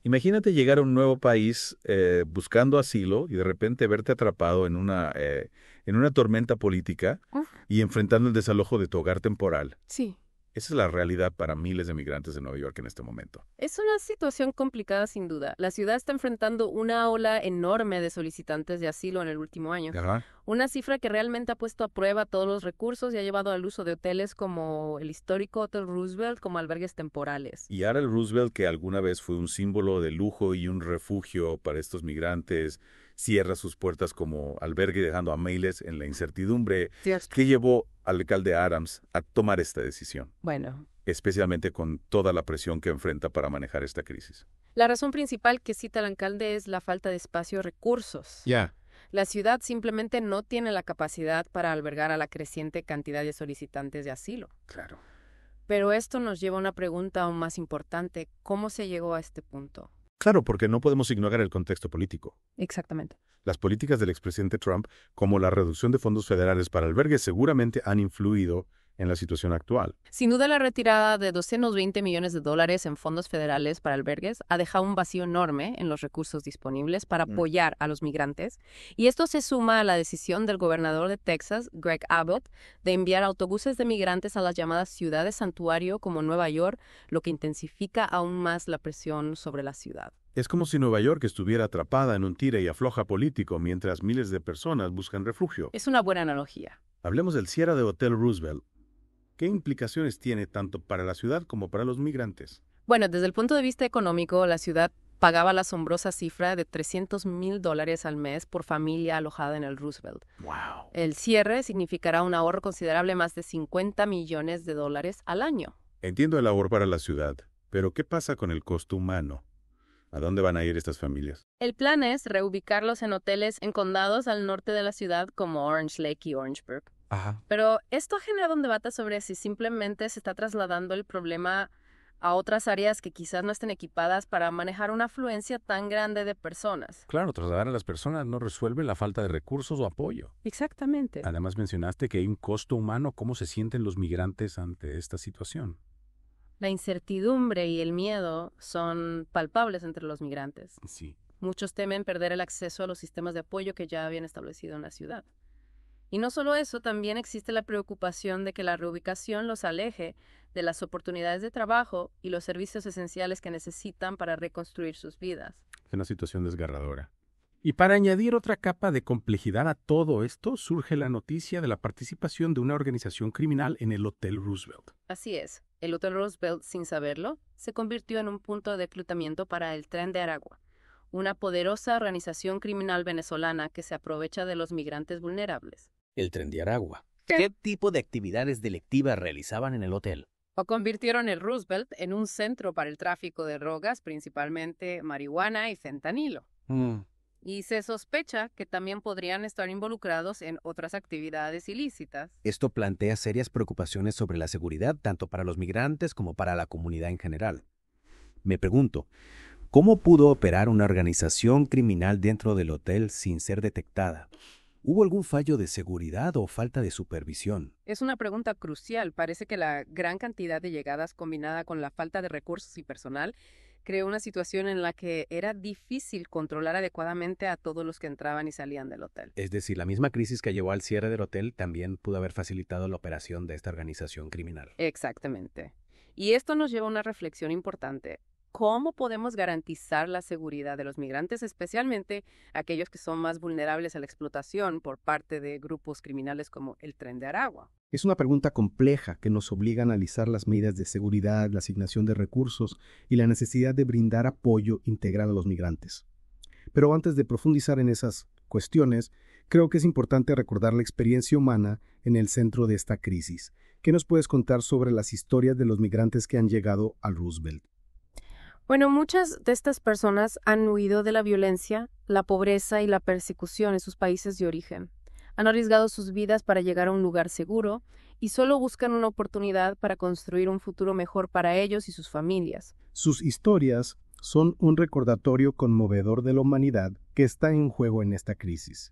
Imagínate llegar a un nuevo país buscando asilo y de repente verte atrapado en una tormenta política Uf, y enfrentando el desalojo de tu hogar temporal. sí. Esa es la realidad para miles de migrantes de Nueva York en este momento. Es una situación complicada sin duda. La ciudad está enfrentando una ola enorme de solicitantes de asilo en el último año. Ajá. Una cifra que realmente ha puesto a prueba todos los recursos y ha llevado al uso de hoteles como el histórico Hotel Roosevelt como albergues temporales. Y ahora el Roosevelt, que alguna vez fue un símbolo de lujo y un refugio para estos migrantes, cierra sus puertas como albergue dejando a miles en la incertidumbre. Cierto. ¿Qué llevó al alcalde Adams a tomar esta decisión? Bueno, Especialmente con toda la presión que enfrenta para manejar esta crisis. la razón principal que cita el alcalde es la falta de espacio y recursos. Ya. La ciudad simplemente no tiene la capacidad para albergar a la creciente cantidad de solicitantes de asilo. Claro. Pero esto nos lleva a una pregunta aún más importante. ¿Cómo se llegó a este punto? Claro, porque no podemos ignorar el contexto político. Exactamente. Las políticas del expresidente Trump, como la reducción de fondos federales para albergues, seguramente han influido en la situación actual. Sin duda, la retirada de $220 millones en fondos federales para albergues ha dejado un vacío enorme en los recursos disponibles para apoyar a los migrantes. Y esto se suma a la decisión del gobernador de Texas, Greg Abbott, de enviar autobuses de migrantes a las llamadas ciudades santuario como Nueva York, lo que intensifica aún más la presión sobre la ciudad. Es como si Nueva York estuviera atrapada en un tira y afloja político mientras miles de personas buscan refugio. Es una buena analogía. Hablemos del cierre de Hotel Roosevelt. ¿Qué implicaciones tiene tanto para la ciudad como para los migrantes? Bueno, desde el punto de vista económico, la ciudad pagaba la asombrosa cifra de $300,000 al mes por familia alojada en el Roosevelt. ¡Wow! El cierre significará un ahorro considerable más de $50 millones al año. Entiendo el ahorro para la ciudad, pero ¿qué pasa con el costo humano? ¿A dónde van a ir estas familias? El plan es reubicarlos en hoteles en condados al norte de la ciudad como Orange Lake y Orangeburg. Ajá. Pero esto ha generado un debate sobre si simplemente se está trasladando el problema a otras áreas que quizás no estén equipadas para manejar una afluencia tan grande de personas. Claro, trasladar a las personas no resuelve la falta de recursos o apoyo. Exactamente. Además mencionaste que hay un costo humano. ¿Cómo se sienten los migrantes ante esta situación? La incertidumbre y el miedo son palpables entre los migrantes. Sí. Muchos temen perder el acceso a los sistemas de apoyo que ya habían establecido en la ciudad. Y no solo eso, también existe la preocupación de que la reubicación los aleje de las oportunidades de trabajo y los servicios esenciales que necesitan para reconstruir sus vidas. Es una situación desgarradora. Y para añadir otra capa de complejidad a todo esto, surge la noticia de la participación de una organización criminal en el Hotel Roosevelt. Así es, el Hotel Roosevelt, sin saberlo, se convirtió en un punto de reclutamiento para el Tren de Aragua, una poderosa organización criminal venezolana que se aprovecha de los migrantes vulnerables. El Tren de Aragua. ¿Qué tipo de actividades delictivas realizaban en el hotel? O convirtieron el Roosevelt en un centro para el tráfico de drogas, principalmente marihuana y fentanilo. Y se sospecha que también podrían estar involucrados en otras actividades ilícitas. Esto plantea serias preocupaciones sobre la seguridad tanto para los migrantes como para la comunidad en general. Me pregunto, ¿cómo pudo operar una organización criminal dentro del hotel sin ser detectada? ¿Hubo algún fallo de seguridad o falta de supervisión? Es una pregunta crucial. Parece que la gran cantidad de llegadas combinada con la falta de recursos y personal creó una situación en la que era difícil controlar adecuadamente a todos los que entraban y salían del hotel. Es decir, la misma crisis que llevó al cierre del hotel también pudo haber facilitado la operación de esta organización criminal. Exactamente. Y esto nos lleva a una reflexión importante. ¿Cómo podemos garantizar la seguridad de los migrantes, especialmente aquellos que son más vulnerables a la explotación por parte de grupos criminales como el Tren de Aragua? Es una pregunta compleja que nos obliga a analizar las medidas de seguridad, la asignación de recursos y la necesidad de brindar apoyo integral a los migrantes. Pero antes de profundizar en esas cuestiones, creo que es importante recordar la experiencia humana en el centro de esta crisis. ¿Qué nos puedes contar sobre las historias de los migrantes que han llegado al Roosevelt? Bueno, muchas de estas personas han huido de la violencia, la pobreza y la persecución en sus países de origen. Han arriesgado sus vidas para llegar a un lugar seguro y solo buscan una oportunidad para construir un futuro mejor para ellos y sus familias. Sus historias son un recordatorio conmovedor de la humanidad que está en juego en esta crisis.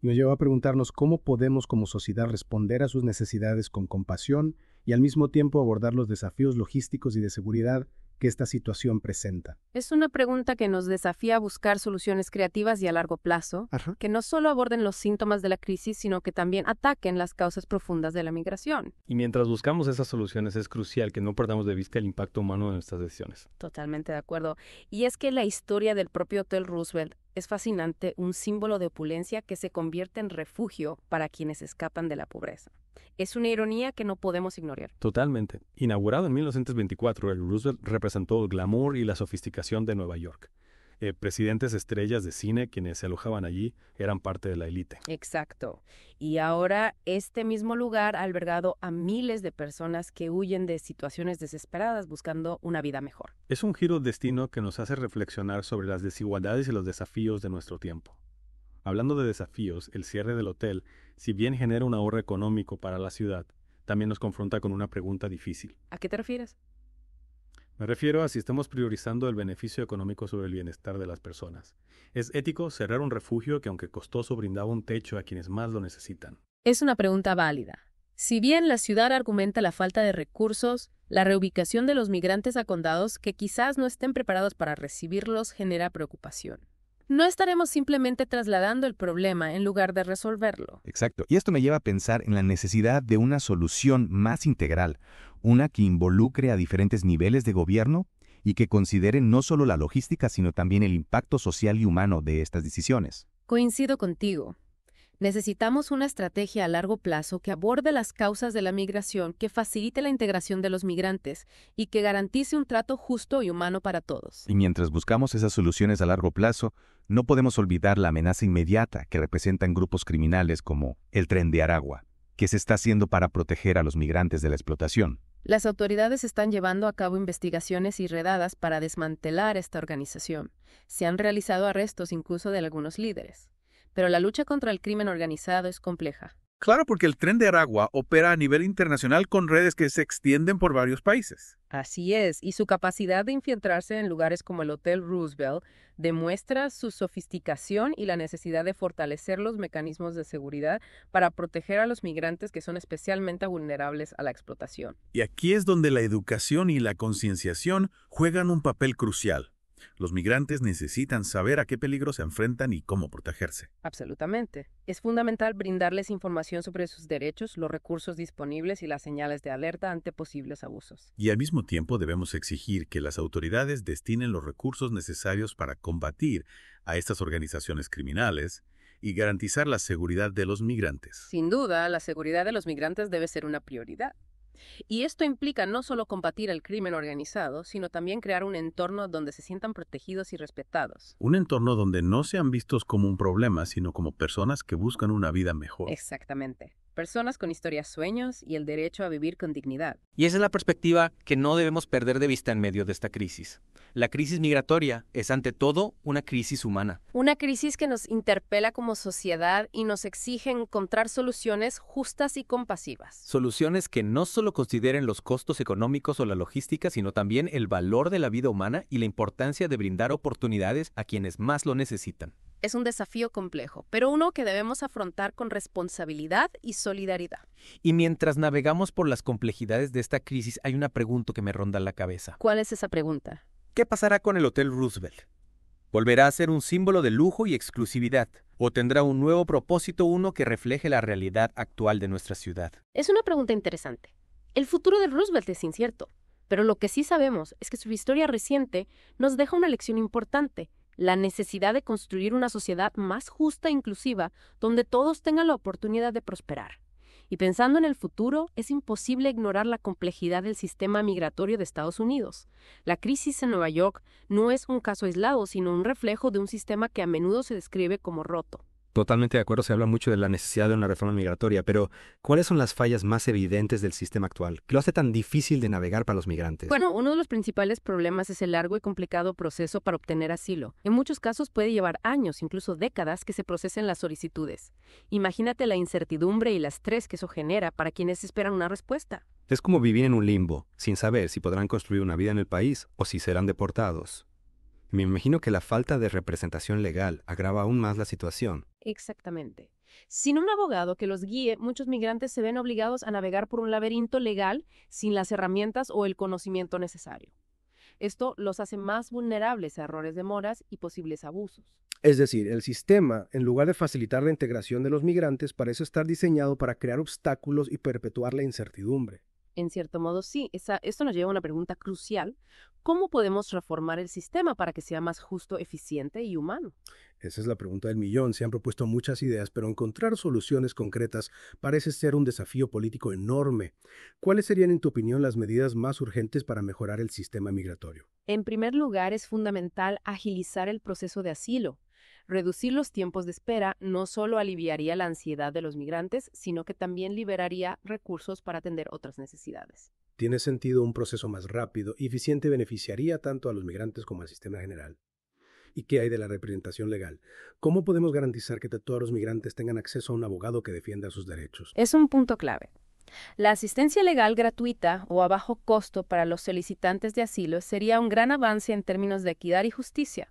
Y nos lleva a preguntarnos cómo podemos como sociedad responder a sus necesidades con compasión y al mismo tiempo abordar los desafíos logísticos y de seguridad que esta situación presenta? Es una pregunta que nos desafía a buscar soluciones creativas y a largo plazo, Ajá. que no solo aborden los síntomas de la crisis, sino que también ataquen las causas profundas de la migración. Y mientras buscamos esas soluciones es crucial que no perdamos de vista el impacto humano de nuestras decisiones. Totalmente de acuerdo. Y es que la historia del propio Hotel Roosevelt es fascinante, un símbolo de opulencia que se convierte en refugio para quienes escapan de la pobreza. Es una ironía que no podemos ignorar. Totalmente. Inaugurado en 1924, el Roosevelt representó el glamour y la sofisticación de Nueva York. Presidentes estrellas de cine, quienes se alojaban allí, eran parte de la élite. Exacto. Y ahora este mismo lugar ha albergado a miles de personas que huyen de situaciones desesperadas buscando una vida mejor. Es un giro de destino que nos hace reflexionar sobre las desigualdades y los desafíos de nuestro tiempo. Hablando de desafíos, el cierre del hotel, si bien genera un ahorro económico para la ciudad, también nos confronta con una pregunta difícil. ¿A qué te refieres? Me refiero a si estamos priorizando el beneficio económico sobre el bienestar de las personas. ¿Es ético cerrar un refugio que, aunque costoso, brindaba un techo a quienes más lo necesitan? Es una pregunta válida. Si bien la ciudad argumenta la falta de recursos, la reubicación de los migrantes a condados que quizás no estén preparados para recibirlos genera preocupación. No estaremos simplemente trasladando el problema en lugar de resolverlo. Exacto. Y esto me lleva a pensar en la necesidad de una solución más integral, una que involucre a diferentes niveles de gobierno y que considere no solo la logística, sino también el impacto social y humano de estas decisiones. Coincido contigo. Necesitamos una estrategia a largo plazo que aborde las causas de la migración, que facilite la integración de los migrantes y que garantice un trato justo y humano para todos. Y mientras buscamos esas soluciones a largo plazo, no podemos olvidar la amenaza inmediata que representan grupos criminales como el Tren de Aragua, que se está haciendo para proteger a los migrantes de la explotación. Las autoridades están llevando a cabo investigaciones y redadas para desmantelar esta organización. Se han realizado arrestos incluso de algunos líderes. Pero la lucha contra el crimen organizado es compleja. Claro, porque el Tren de Aragua opera a nivel internacional con redes que se extienden por varios países. Así es, y su capacidad de infiltrarse en lugares como el Hotel Roosevelt demuestra su sofisticación y la necesidad de fortalecer los mecanismos de seguridad para proteger a los migrantes que son especialmente vulnerables a la explotación. Y aquí es donde la educación y la concienciación juegan un papel crucial. Los migrantes necesitan saber a qué peligros se enfrentan y cómo protegerse. Absolutamente. Es fundamental brindarles información sobre sus derechos, los recursos disponibles y las señales de alerta ante posibles abusos. Y al mismo tiempo debemos exigir que las autoridades destinen los recursos necesarios para combatir a estas organizaciones criminales y garantizar la seguridad de los migrantes. Sin duda, la seguridad de los migrantes debe ser una prioridad. Y esto implica no solo combatir el crimen organizado, sino también crear un entorno donde se sientan protegidos y respetados. Un entorno donde no sean vistos como un problema, sino como personas que buscan una vida mejor. Exactamente. Personas con historias, sueños y el derecho a vivir con dignidad. Y esa es la perspectiva que no debemos perder de vista en medio de esta crisis. La crisis migratoria es ante todo una crisis humana. Una crisis que nos interpela como sociedad y nos exige encontrar soluciones justas y compasivas. Soluciones que no solo consideren los costos económicos o la logística, sino también el valor de la vida humana y la importancia de brindar oportunidades a quienes más lo necesitan. Es un desafío complejo, pero uno que debemos afrontar con responsabilidad y solidaridad. Y mientras navegamos por las complejidades de esta crisis, hay una pregunta que me ronda la cabeza. ¿Cuál es esa pregunta? ¿Qué pasará con el Hotel Roosevelt? ¿Volverá a ser un símbolo de lujo y exclusividad? ¿O tendrá un nuevo propósito, uno que refleje la realidad actual de nuestra ciudad? Es una pregunta interesante. El futuro del Roosevelt es incierto, pero lo que sí sabemos es que su historia reciente nos deja una lección importante: la necesidad de construir una sociedad más justa e inclusiva, donde todos tengan la oportunidad de prosperar. Y pensando en el futuro, es imposible ignorar la complejidad del sistema migratorio de Estados Unidos. La crisis en Nueva York no es un caso aislado, sino un reflejo de un sistema que a menudo se describe como roto. Totalmente de acuerdo, se habla mucho de la necesidad de una reforma migratoria, pero ¿cuáles son las fallas más evidentes del sistema actual que lo hace tan difícil de navegar para los migrantes? Bueno, uno de los principales problemas es el largo y complicado proceso para obtener asilo. En muchos casos puede llevar años, incluso décadas, que se procesen las solicitudes. Imagínate la incertidumbre y el estrés que eso genera para quienes esperan una respuesta. Es como vivir en un limbo, sin saber si podrán construir una vida en el país o si serán deportados. Me imagino que la falta de representación legal agrava aún más la situación. Exactamente. Sin un abogado que los guíe, muchos migrantes se ven obligados a navegar por un laberinto legal sin las herramientas o el conocimiento necesario. Esto los hace más vulnerables a errores, demoras y posibles abusos. Es decir, el sistema, en lugar de facilitar la integración de los migrantes, parece estar diseñado para crear obstáculos y perpetuar la incertidumbre. En cierto modo, sí. Esto nos lleva a una pregunta crucial. ¿Cómo podemos reformar el sistema para que sea más justo, eficiente y humano? Esa es la pregunta del millón. Se han propuesto muchas ideas, pero encontrar soluciones concretas parece ser un desafío político enorme. ¿Cuáles serían, en tu opinión, las medidas más urgentes para mejorar el sistema migratorio? En primer lugar, es fundamental agilizar el proceso de asilo. Reducir los tiempos de espera no solo aliviaría la ansiedad de los migrantes, sino que también liberaría recursos para atender otras necesidades. Tiene sentido, un proceso más rápido y eficiente beneficiaría tanto a los migrantes como al sistema general. ¿Y qué hay de la representación legal? ¿Cómo podemos garantizar que todos los migrantes tengan acceso a un abogado que defienda sus derechos? Es un punto clave. La asistencia legal gratuita o a bajo costo para los solicitantes de asilo sería un gran avance en términos de equidad y justicia.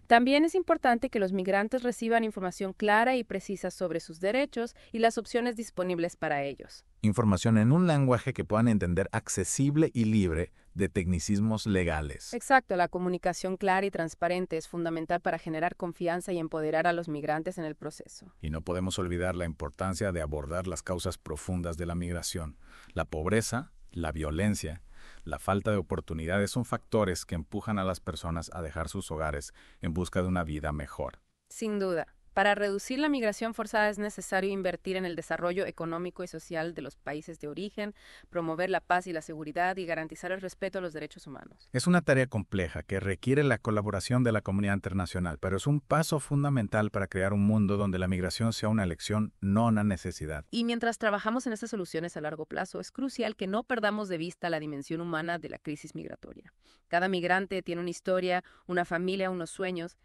También es importante que los migrantes reciban información clara y precisa sobre sus derechos y las opciones disponibles para ellos. Información en un lenguaje que puedan entender accesible y libre de tecnicismos legales. Exacto, la comunicación clara y transparente es fundamental para generar confianza y empoderar a los migrantes en el proceso. Y no podemos olvidar la importancia de abordar las causas profundas de la migración. La pobreza, la violencia, la falta de oportunidades son factores que empujan a las personas a dejar sus hogares en busca de una vida mejor. Sin duda. Para reducir la migración forzada es necesario invertir en el desarrollo económico y social de los países de origen, promover la paz y la seguridad y garantizar el respeto a los derechos humanos. Es una tarea compleja que requiere la colaboración de la comunidad internacional, pero es un paso fundamental para crear un mundo donde la migración sea una elección, no una necesidad. Y mientras trabajamos en estas soluciones a largo plazo, es crucial que no perdamos de vista la dimensión humana de la crisis migratoria. Cada migrante tiene una historia, una familia, unos sueños,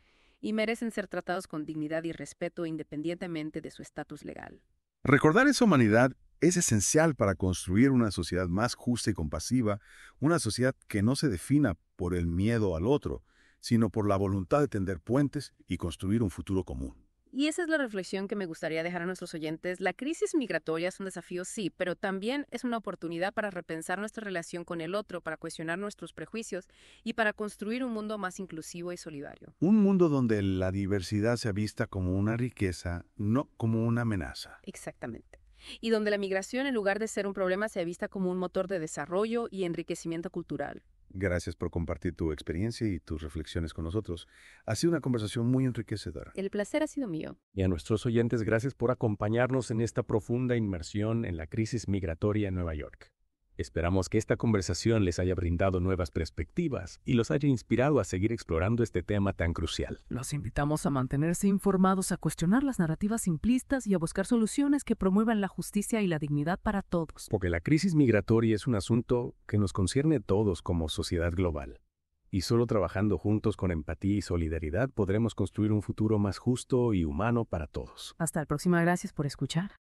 y merecen ser tratados con dignidad y respeto independientemente de su estatus legal. Recordar esa humanidad es esencial para construir una sociedad más justa y compasiva, una sociedad que no se defina por el miedo al otro, sino por la voluntad de tender puentes y construir un futuro común. Y esa es la reflexión que me gustaría dejar a nuestros oyentes. La crisis migratoria es un desafío, sí, pero también es una oportunidad para repensar nuestra relación con el otro, para cuestionar nuestros prejuicios y para construir un mundo más inclusivo y solidario. Un mundo donde la diversidad sea vista como una riqueza, no como una amenaza. Exactamente. Y donde la migración, en lugar de ser un problema, sea vista como un motor de desarrollo y enriquecimiento cultural. Gracias por compartir tu experiencia y tus reflexiones con nosotros. Ha sido una conversación muy enriquecedora. El placer ha sido mío. Y a nuestros oyentes, gracias por acompañarnos en esta profunda inmersión en la crisis migratoria en Nueva York. Esperamos que esta conversación les haya brindado nuevas perspectivas y los haya inspirado a seguir explorando este tema tan crucial. Los invitamos a mantenerse informados, a cuestionar las narrativas simplistas y a buscar soluciones que promuevan la justicia y la dignidad para todos. Porque la crisis migratoria es un asunto que nos concierne a todos como sociedad global. Y solo trabajando juntos con empatía y solidaridad podremos construir un futuro más justo y humano para todos. Hasta la próxima, gracias por escuchar.